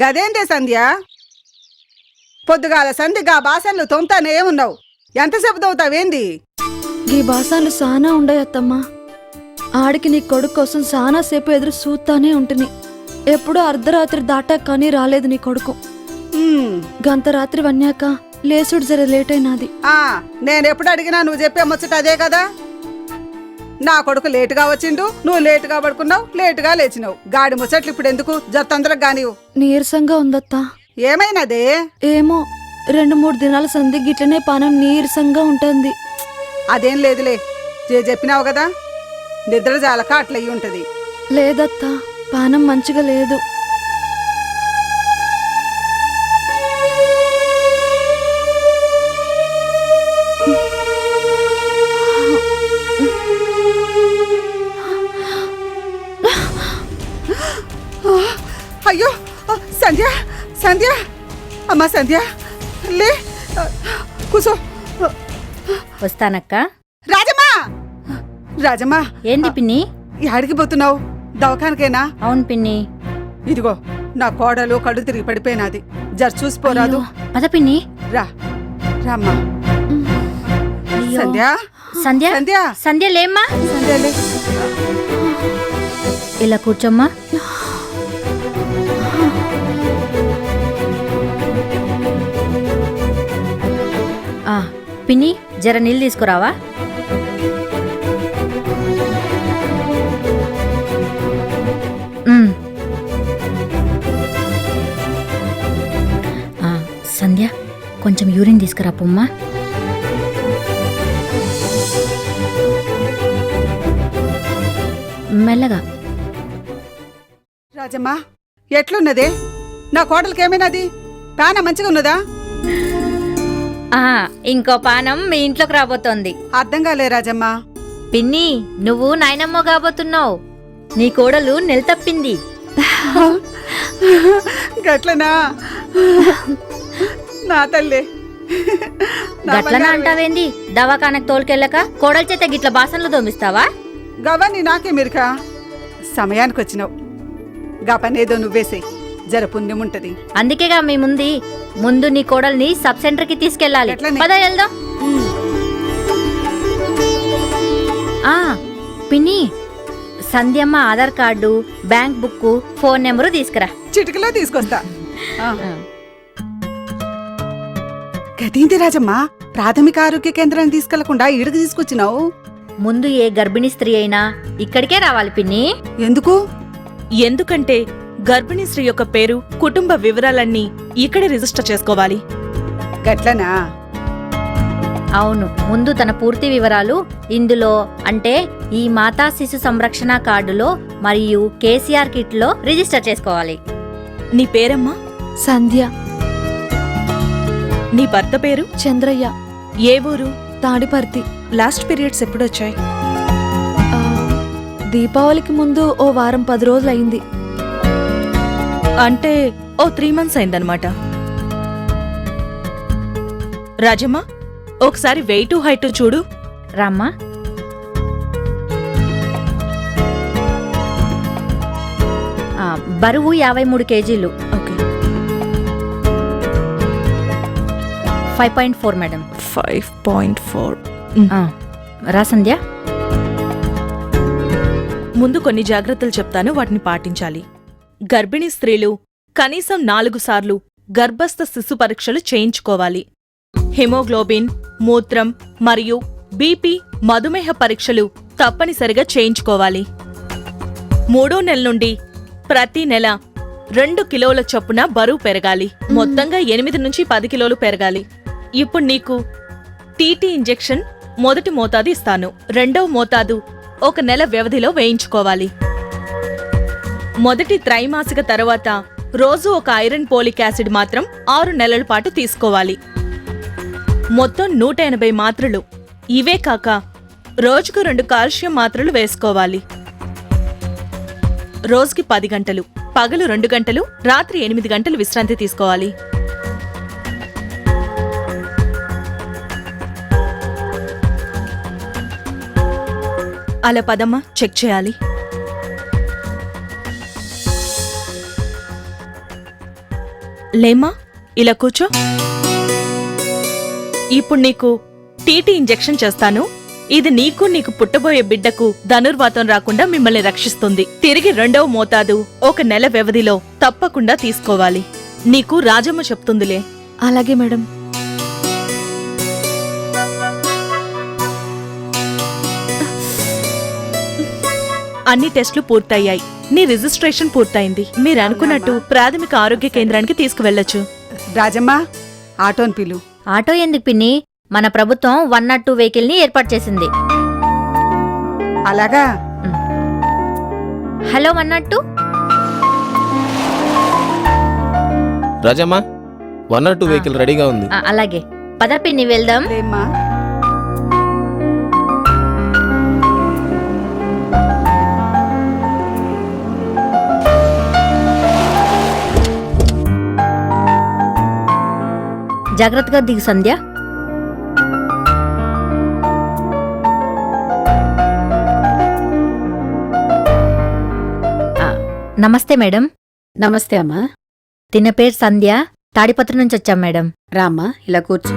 గదేందే సంధ్య, పొద్దుగాల సంధిగా బాసన్లు తోముతానే ఉన్నావు. ఎంతసేపు తోముతావేంది? ఈ బాసాలు సానా ఉండయత్తమ్మా. ఆడికి నీ కొడుకు కోసం సానా సేపు ఎదురు చూస్తానే ఉంటుంది. ఎప్పుడూ అర్ధరాత్రి దాటాక కానీ రాలేదు నీ కొడుకు. గంత రాత్రి వన్యాక లేసుడు జర లేట్ అయినది. నేనెప్పుడు అడిగినా నువ్వు చెప్పే ముచ్చట అదే కదా. నా కొడుకు లేటుగా వచ్చిండు, నువ్వు లేటుగా పడుకున్నావు, లేటుగా లేచినావు. గాడి ముచ్చట్లు ఇప్పుడు ఎందుకు, జత్తందరకు గానివు. నీరసంగా ఉందత్తా. ఏమైనదే? ఏమో 2-3 దినాల సంధి గిట్లనే పానం నీరసంగా ఉంటుంది. అదేం లేదులే, చెప్పినావు కదా, నిద్ర జాలక అట్లయ్యి ఉంటది. లేదత్తా, పానం మంచిగా లేదు. అయ్యో సంధ్య, సంధ్య, అమ్మా సంధ్య, లే కూసో. వస్తానక్క. రాజమ్మా, రాజమ్మా. ఏంది పిన్ని? యాడికి పోతున్నావు? దవాఖానకేనా? అవును పిన్ని. ఇదిగో నా కోడలు కళ్ళు తిరిగి పడిపోయినది, జర చూసిపోరాదు. పద పిన్ని. రా రామ్మా. సంధ్య, సంధ్య, సంధ్య, సంధ్య లేమ్మా. సంధ్య లే. ఇలా కూర్చోమ్మా. పిన్ని జర నీళ్ళు తీసుకురావా? సంధ్య కొంచెం యూరిన్ తీసుకురా పొమ్మా. మెల్లగా. రాజమ్మా ఎట్లున్నదే? నా కోడలికేమైనాది? పాన మంచిగా ఉన్నదా? ఇంకో పానం మీ ఇంట్లోకి రాబోతోంది. అర్థం కాలే రాజమ్మా. పిన్ని నువ్వు నాయనమ్మ కాబోతున్నావు. నీ కోడలు నెలతప్పింది. గట్లనా? నా తల్లి. గట్లనా అంటావేంది? దవాఖానకు తోలుకెళ్ళక కోడల చేత గిట్ల బాసన్లు దోమిస్తావా? గవన్నీ నాకే మిరకా. సమయానికి వచ్చినావు, గా పనేదో నువ్వేసేయి, జర పుణ్యం ఉంటది. అందుకేగా మీ ముందు నీ కోడల్ని సబ్ సెంటర్ కి తీసుకెళ్ళాలి. పద వెళ్దాం. పిన్ని Sandhyamma Aadhaar card, bank book, phone number తీసుకురా. చిటికలో తీసుకొస్తా. గదేంది రాజమ్మా, ప్రాథమిక ఆరోగ్య కేంద్రాన్ని తీసుకెళ్లకుండా ఈడకి తీసుకొచ్చినావు? ముందు ఏ గర్భిణీ స్త్రీ అయినా ఇక్కడికే రావాలి పిన్ని. ఎందుకు? ఎందుకంటే గర్భిణీ స్త్రీ యొక్క పేరు, కుటుంబ వివరాలన్నీ ఇక్కడే రిజిస్టర్ చేసుకోవాలి. గట్లనా? అవును, ముందు తన పూర్తి వివరాలు ఇందులో, అంటే ఈ మాతా శిశు సంరక్షణ కార్డులో మరియు కేసీఆర్ కిట్ లో రిజిస్టర్ చేసుకోవాలి. నీ పేరమ్మా? సంధ్య. నీ భర్త పేరు? చంద్రయ్య. ఏ ఊరు? తాడిపర్తి. లాస్ట్ పీరియడ్స్ ఎప్పుడొచ్చాయి? దీపావళికి ముందు ఓ వారం 10 రోజులైంది. అంటే ఓ 3 months అయిందనమాట. రాజమ్మ ఒకసారి వెయిట్ హైట్ చూడు. రామ్మా. బరువు 53 kgs. ఓకే. 5.4 మేడం. 5.4. రా సంధ్య. ముందు కొన్ని జాగ్రత్తలు చెప్తాను, వాటిని పాటించాలి. గర్భిణీ స్త్రీలు కనీసం 4 సార్లు గర్భస్థ శిశు పరీక్షలు చేయించుకోవాలి. హిమోగ్లోబిన్, మూత్రం మరియు బీపీ, మధుమేహ పరీక్షలు తప్పనిసరిగా చేయించుకోవాలి. 3వ నెల నుండి ప్రతి నెల 2 కిలోల చొప్పున బరువు పెరగాలి. మొత్తంగా 8 నుంచి 10 కిలోలు పెరగాలి. ఇప్పుడు నీకు టీటీ ఇంజెక్షన్ మొదటి మోతాదు ఇస్తాను. 2వ మోతాదు 1 నెల వ్యవధిలో వేయించుకోవాలి. మొదటి త్రైమాసిక తర్వాత రోజు 1 ఐరన్ పోలిక్ యాసిడ్ మాత్రం 6 నెలల పాటు తీసుకోవాలి. మొత్తం 180 మాత్రలు. ఇవే కాక రోజుకు 2 కాల్షియం మాత్రలు వేసుకోవాలి. రోజుకి 10 గంటలు, పగలు 2 గంటలు, రాత్రి 8 గంటలు విశ్రాంతి తీసుకోవాలి. అలా పదమ్మా, చెక్ చేయాలి. లేమ్మా, ఇలా కూర్చో. ఇప్పుడు నీకు టీటీ ఇంజెక్షన్ చేస్తాను. ఇది నీకు పుట్టబోయే బిడ్డకు ధనుర్వాతం రాకుండా మిమ్మల్ని రక్షిస్తుంది. తిరిగి 2వ మోతాదు 1 నెల వ్యవధిలో తప్పకుండా తీసుకోవాలి. నీకు రాజమ్మ చెప్తుందిలే. అలాగే మేడం. అన్ని టెస్టులు పూర్తయ్యాయి. నీ రిజిస్ట్రేషన్ పూర్తయింది. మీరు అనుకున్నట్టు ప్రాథమిక ఆరోగ్య కేంద్రానికి తీసుకువెళ్లొచ్చు. రాజమ్మ, ఆటోని పిలు. ఆటో ఎందుకు పిన్ని? మన ప్రభుత్వం 102 వెహికల్ ని ఏర్పాటు చేసింది. అలాగా? హలో 102. రాజమ్మా, 102 వెహికల్ రెడీగా ఉంది. అలాగే పద పిన్ని, వెళ్దాం. లేమ్మా. జాగ్రత్తగా దిగు సంధ్య. నమస్తే మేడం. నమస్తే అమ్మా. తిన్న పేరు సంధ్య, తాడిపత్రి నుంచి వచ్చాం మేడం. రామ్మా, ఇలా కూర్చో.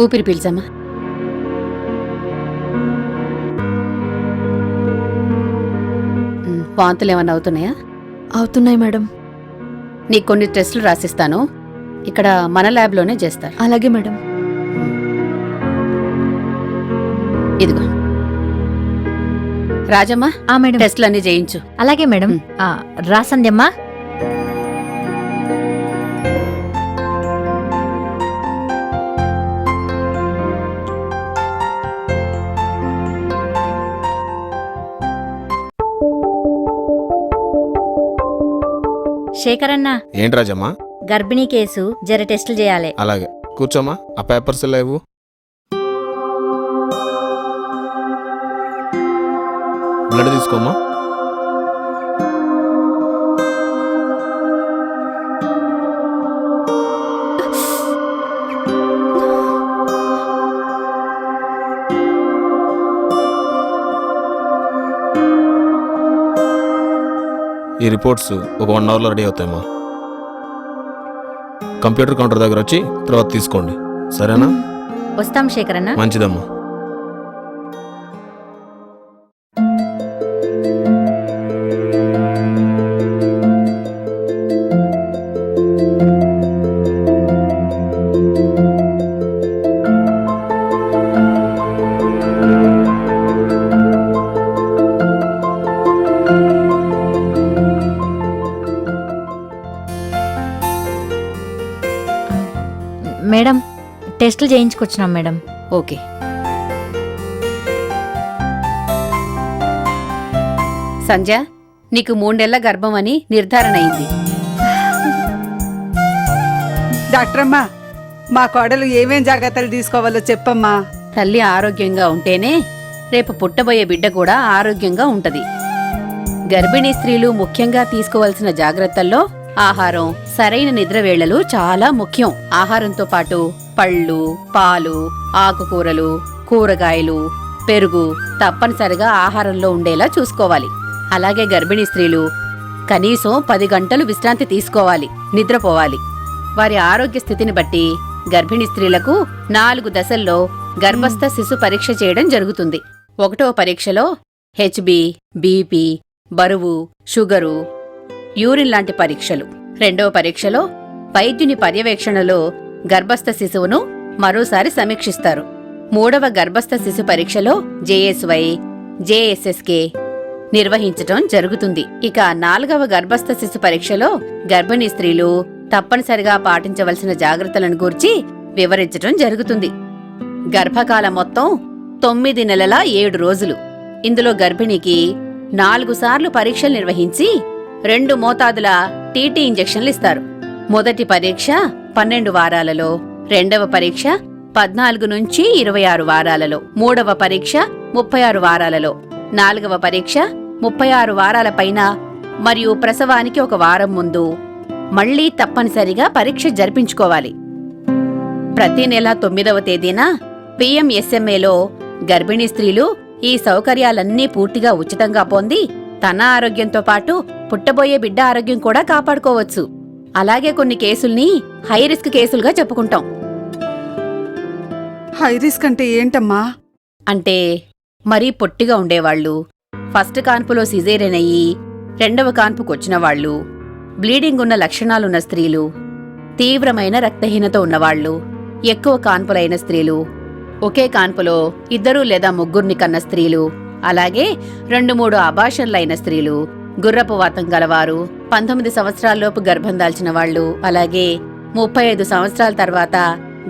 ఊపిరి పీల్చమ్మా. వాంతులు ఏమన్నా అవుతున్నాయా? అవుతున్నాయి మేడం. నీకు కొన్ని టెస్టులు రాసిస్తాను. ఇక్కడ మన ల్యాబ్లోనే చేస్తారు. అలాగే మేడం. ఇదిగో రాజమ్మ, మేడం. టెస్టులన్నీ చేయించు. అలాగే మేడం. రా సంధ్యమ్మా. శేఖరన్న, ఏంటి రాజమ్మా? గర్భిణీ కేసు జర టెస్టులు చేయాలి. అలాగే కూర్చోమ్మా. ఆ పేపర్స్ లేవు. బ్లడ్ తీసుకోమ్మా. ఈ రిపోర్ట్స్ ఒక 1 అవర్లో రెడీ అవుతాయమ్మా. కంప్యూటర్ కౌంటర్ దగ్గర వచ్చి తర్వాత తీసుకోండి, సరేనా? వస్తాం శేఖరన్న. మంచిదమ్మా. మేడం, టెస్టులు చేయించుకొచ్చినాం మేడం. ఓకే. సంధ్య, నీకు 3 నెలల గర్భం అని నిర్ధారణ అయింది. డాక్టరమ్మా, మా కోడలు ఏమేం జాగ్రత్తలు తీసుకోవాలో చెప్పమ్మా. తల్లి ఆరోగ్యంగా ఉంటేనే రేపు పుట్టబోయే బిడ్డ కూడా ఆరోగ్యంగా ఉంటది. గర్భిణీ స్త్రీలు ముఖ్యంగా తీసుకోవాల్సిన జాగ్రత్తల్లో ఆహారం, సరైన నిద్ర వేళలు చాలా ముఖ్యం. ఆహారంతో పాటు పళ్ళు, పాలు, ఆకుకూరలు, కూరగాయలు, పెరుగు తప్పనిసరిగా ఆహారంలో ఉండేలా చూసుకోవాలి. అలాగే గర్భిణీ స్త్రీలు కనీసం 10 గంటలు విశ్రాంతి తీసుకోవాలి, నిద్రపోవాలి. వారి ఆరోగ్య స్థితిని బట్టి గర్భిణీ స్త్రీలకు 4 దశల్లో గర్భస్థ శిశు పరీక్ష చేయడం జరుగుతుంది. 1వ పరీక్షలో హెచ్బి, బీపీ, బరువు, షుగరు, యూరిన్ లాంటి పరీక్షలు. 2వ పరీక్షలో వైద్యుని పర్యవేక్షణలో గర్భస్థ శిశువును మరోసారి సమీక్షిస్తారు. 3వ గర్భస్థ శిశు పరీక్షలో జేఎస్వై, జేఎస్ఎస్కే నిర్వహించటం జరుగుతుంది. ఇక 4వ గర్భస్థ శిశు పరీక్షలో గర్భిణీ స్త్రీలు తప్పనిసరిగా పాటించవలసిన జాగ్రత్తలను గూర్చి వివరించటం జరుగుతుంది. గర్భకాలం మొత్తం 9 నెలల 7 రోజులు. ఇందులో గర్భిణికి 4 సార్లు పరీక్షలు నిర్వహించి 2 మోతాదుల టీటీ ఇంజెక్షన్లు ఇస్తారు. మొదటి పరీక్ష 12 వారాలలో, 2వ పరీక్ష 14 నుంచి 26 వారాలలో, 3వ పరీక్ష 36 వారాలలో, 4వ పరీక్ష 36 వారాల పైన మరియు ప్రసవానికి 1 వారం ముందు మళ్లీ తప్పనిసరిగా పరీక్ష జరిపించుకోవాలి. ప్రతి నెల 9వ తేదీన PMSMAలో గర్భిణీ స్త్రీలు ఈ సౌకర్యాలన్నీ పూర్తిగా ఉచితంగా పొంది తన ఆరోగ్యంతో పాటు పుట్టబోయే బిడ్డ ఆరోగ్యం కూడా కాపాడుకోవచ్చు. అలాగే కొన్ని కేసుల్ని హై రిస్క్ కేసులుగా చెప్పుకుంటాం. హై రిస్క్ అంటే ఏంటమ్మా? అంటే మరీ పొట్టిగా ఉండేవాళ్ళు, ఫస్ట్ కాన్పులో సిజేరియన్ అయ్యి రెండవ కాన్పుకొచ్చిన వాళ్ళు, బ్లీడింగ్ ఉన్న లక్షణాలున్న స్త్రీలు, తీవ్రమైన రక్తహీనత ఉన్నవాళ్లు, ఎక్కువ కాన్పులైన స్త్రీలు, ఒకే కాన్పులో 2 లేదా 3 కన్న స్త్రీలు, అలాగే 2-3 అబార్షన్లైన స్త్రీలు, గుర్రపు వాతం గలవారు, 19 సంవత్సరాల్లోపు గర్భం దాల్చిన వాళ్ళు, అలాగే 35 సంవత్సరాల తర్వాత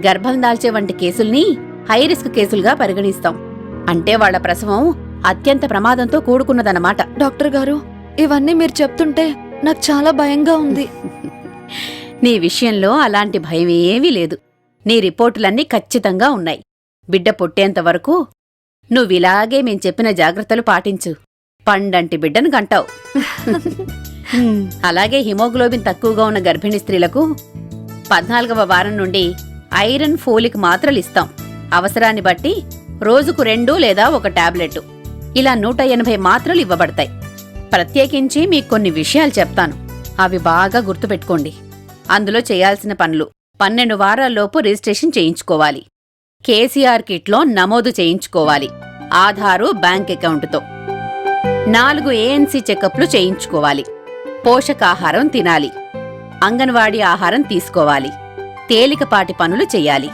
గర్భం దాల్చే వంటి కేసుల్ని హై రిస్క్ కేసులుగా పరిగణిస్తాం. అంటే వాళ్ల ప్రసవం అత్యంత ప్రమాదంతో కూడుకున్నదన్నమాట. డాక్టర్ గారు, ఇవన్నీ మీరు చెప్తుంటే నాకు చాలా భయంగా ఉంది. నీ విషయంలో అలాంటి భయం ఏమీ లేదు. నీ రిపోర్టులన్నీ ఖచ్చితంగా ఉన్నాయి. బిడ్డ పుట్టేంత వరకు నువ్విలాగే మేం చెప్పిన జాగ్రత్తలు పాటించు. పండంటి బిడ్డను కంటావు. అలాగే హిమోగ్లోబిన్ తక్కువగా ఉన్న గర్భిణీ స్త్రీలకు 14వ వారం నుండి ఐరన్ ఫోలిక్ మాత్రలు ఇస్తాం. అవసరాన్ని బట్టి రోజుకు 2 లేదా 1 టాబ్లెట్, ఇలా 180 మాత్రలు ఇవ్వబడతాయి. ప్రత్యేకించి మీకు కొన్ని విషయాలు చెప్తాను, అవి బాగా గుర్తుపెట్టుకోండి. అందులో చేయాల్సిన పనులు: 12 వారాల్లోపు రిజిస్ట్రేషన్ చేయించుకోవాలి, కేసీఆర్ కిట్లో నమోదు చేయించుకోవాలి, ఆధారు బ్యాంక్ అకౌంటుతో, 4 ఏఎన్సీ చెకప్లు చేయించుకోవాలి, పోషకాహారం తినాలి, అంగన్వాడీ ఆహారం తీసుకోవాలి, తేలికపాటి పనులు చెయ్యాలి,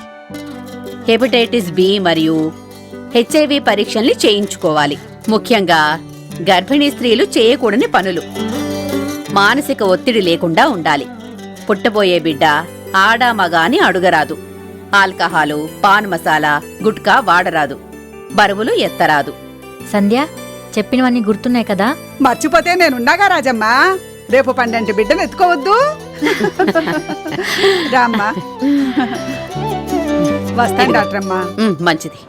హెపటైటిస్ బి మరియు హెచ్ఐవి పరీక్షల్ని చేయించుకోవాలి. ముఖ్యంగా గర్భిణీ స్త్రీలు చేయకూడని పనులు: మానసిక ఒత్తిడి లేకుండా ఉండాలి, పుట్టబోయే బిడ్డ ఆడా మగా అని అడుగరాదు, ఆల్కహాలు, పాన్ మసాలా, గుట్కా వాడరాదు, బరువులు ఎత్తరాదు. సంధ్య, చెప్పినవన్నీ గుర్తున్నాయి కదా? మర్చిపోతే నేనున్నాగా రాజమ్మా. రేపు 12 బిడ్డను ఎత్తుకోవద్దు. రామ్మా. వస్తాను డాక్టర్ అమ్మా. మంచిది.